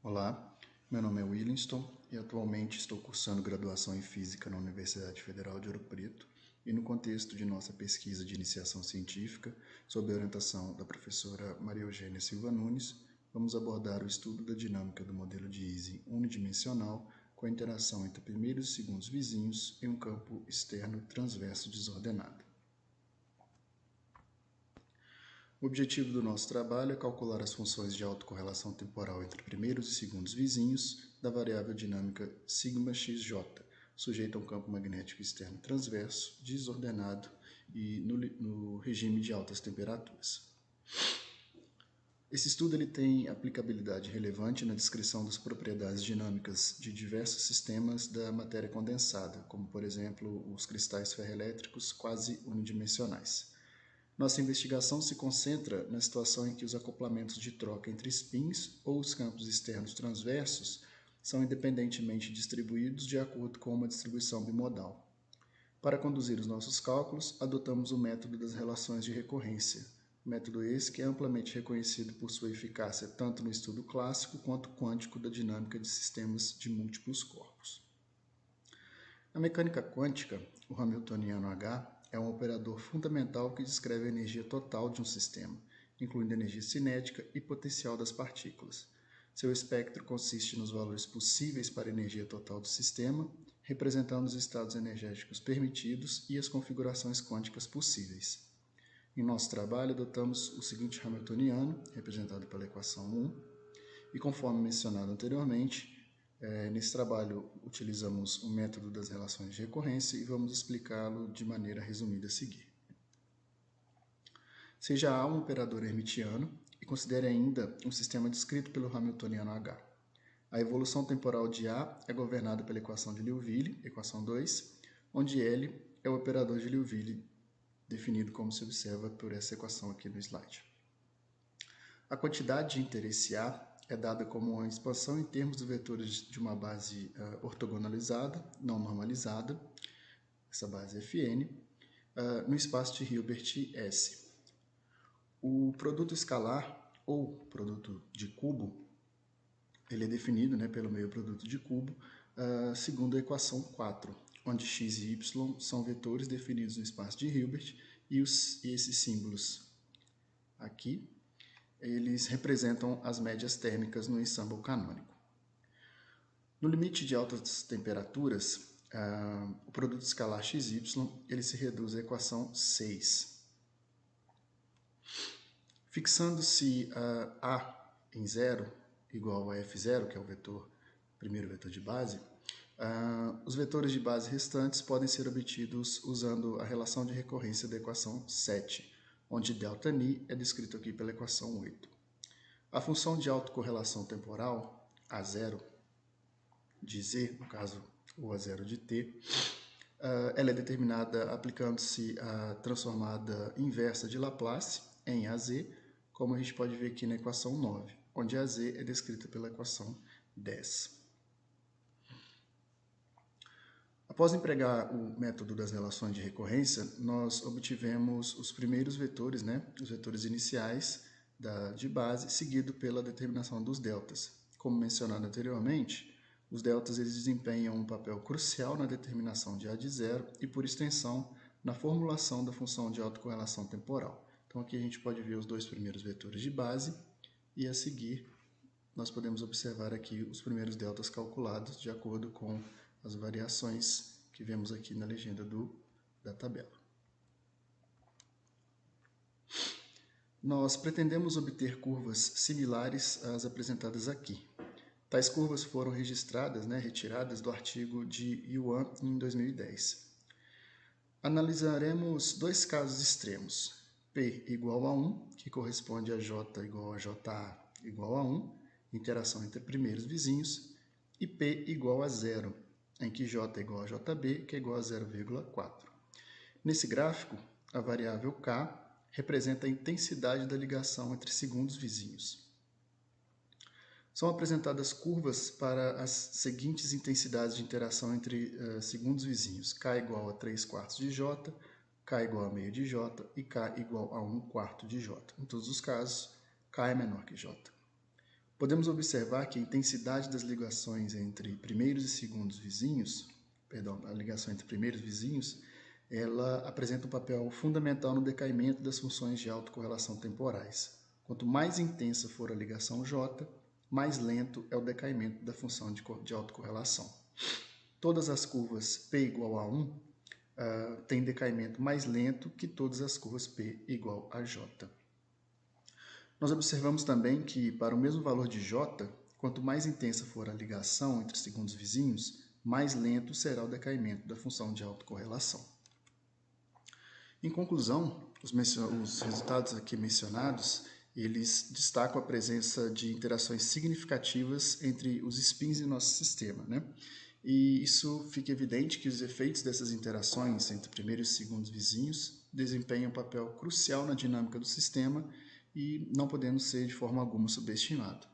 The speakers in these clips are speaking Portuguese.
Olá, meu nome é Willingston e atualmente estou cursando graduação em Física na Universidade Federal de Ouro Preto e no contexto de nossa pesquisa de iniciação científica, sob a orientação da professora Maria Eugênia Silva Nunes, vamos abordar o estudo da dinâmica do modelo de Ising unidimensional com a interação entre primeiros e segundos vizinhos em um campo externo transverso desordenado. O objetivo do nosso trabalho é calcular as funções de autocorrelação temporal entre primeiros e segundos vizinhos da variável dinâmica σxj, sujeita a um campo magnético externo transverso, desordenado e no regime de altas temperaturas. Esse estudo ele tem aplicabilidade relevante na descrição das propriedades dinâmicas de diversos sistemas da matéria condensada, como, por exemplo, os cristais ferroelétricos quase unidimensionais. Nossa investigação se concentra na situação em que os acoplamentos de troca entre spins ou os campos externos transversos são independentemente distribuídos de acordo com uma distribuição bimodal. Para conduzir os nossos cálculos, adotamos o método das relações de recorrência, método esse que é amplamente reconhecido por sua eficácia tanto no estudo clássico quanto quântico da dinâmica de sistemas de múltiplos corpos. Na mecânica quântica, o Hamiltoniano H é um operador fundamental que descreve a energia total de um sistema, incluindo a energia cinética e potencial das partículas. Seu espectro consiste nos valores possíveis para a energia total do sistema, representando os estados energéticos permitidos e as configurações quânticas possíveis. Em nosso trabalho, adotamos o seguinte Hamiltoniano, representado pela equação 1, e conforme mencionado anteriormente, nesse trabalho utilizamos o método das relações de recorrência e vamos explicá-lo de maneira resumida a seguir. Seja A um operador hermitiano e considere ainda um sistema descrito pelo Hamiltoniano H. A evolução temporal de A é governada pela equação de Liouville, equação 2, onde L é o operador de Liouville, definido como se observa por essa equação aqui no slide. A quantidade de interesse A é dada como uma expansão em termos de vetores de uma base ortogonalizada, não normalizada, essa base Fn, no espaço de Hilbert S. O produto escalar, ou produto de cubo, ele é definido pelo meio produto de cubo, segundo a equação 4, onde x e y são vetores definidos no espaço de Hilbert e esses símbolos aqui, eles representam as médias térmicas no ensemble canônico. No limite de altas temperaturas, o produto escalar xy ele se reduz à equação 6. Fixando-se A em 0 igual a F0, que é o primeiro vetor de base, os vetores de base restantes podem ser obtidos usando a relação de recorrência da equação 7, onde ΔΝi é descrito aqui pela equação 8. A função de autocorrelação temporal, A0 de Z, no caso o A0 de T, ela é determinada aplicando-se a transformada inversa de Laplace em AZ, como a gente pode ver aqui na equação 9, onde AZ é descrita pela equação 10. Após empregar o método das relações de recorrência, nós obtivemos os primeiros vetores, os vetores iniciais de base, seguido pela determinação dos deltas. Como mencionado anteriormente, os deltas eles desempenham um papel crucial na determinação de A de zero e, por extensão, na formulação da função de autocorrelação temporal. Então aqui a gente pode ver os dois primeiros vetores de base e, a seguir, nós podemos observar aqui os primeiros deltas calculados de acordo com as variações que vemos aqui na legenda da tabela. Nós pretendemos obter curvas similares às apresentadas aqui. Tais curvas foram registradas, retiradas do artigo de Yuan em 2010. Analisaremos dois casos extremos, P igual a 1, que corresponde a J igual a JA igual a 1, interação entre primeiros vizinhos, e P igual a 0, em que J é igual a JB, que é igual a 0,4. Nesse gráfico, a variável K representa a intensidade da ligação entre segundos vizinhos. São apresentadas curvas para as seguintes intensidades de interação entre segundos vizinhos. K igual a 3/4 de J, K igual a meio de J e K igual a 1/4 de J. Em todos os casos, K é menor que J. podemos observar que a intensidade das ligações entre primeiros e segundos vizinhos, a ligação entre primeiros vizinhos, ela apresenta um papel fundamental no decaimento das funções de autocorrelação temporais. Quanto mais intensa for a ligação J, mais lento é o decaimento da função de autocorrelação. Todas as curvas P igual a 1 têm decaimento mais lento que todas as curvas P igual a J. Nós observamos também que, para o mesmo valor de J, quanto mais intensa for a ligação entre segundos vizinhos, mais lento será o decaimento da função de autocorrelação. Em conclusão, os resultados aqui mencionados, eles destacam a presença de interações significativas entre os spins em nosso sistema, né? E isso fica evidente que os efeitos dessas interações entre primeiros e segundos vizinhos desempenham um papel crucial na dinâmica do sistema e não podendo ser de forma alguma subestimado.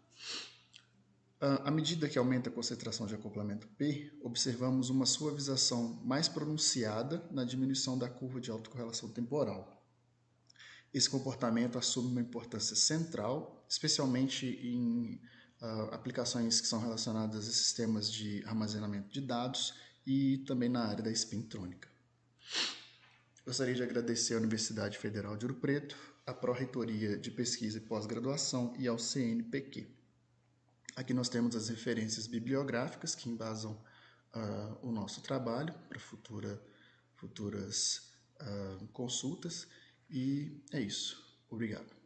À medida que aumenta a concentração de acoplamento P, observamos uma suavização mais pronunciada na diminuição da curva de autocorrelação temporal. Esse comportamento assume uma importância central, especialmente em aplicações que são relacionadas a sistemas de armazenamento de dados e também na área da espintrônica. Gostaria de agradecer à Universidade Federal de Ouro Preto, à Pró-Reitoria de Pesquisa e Pós-Graduação e ao CNPq. Aqui nós temos as referências bibliográficas que embasam o nosso trabalho para futuras consultas. E é isso. Obrigado.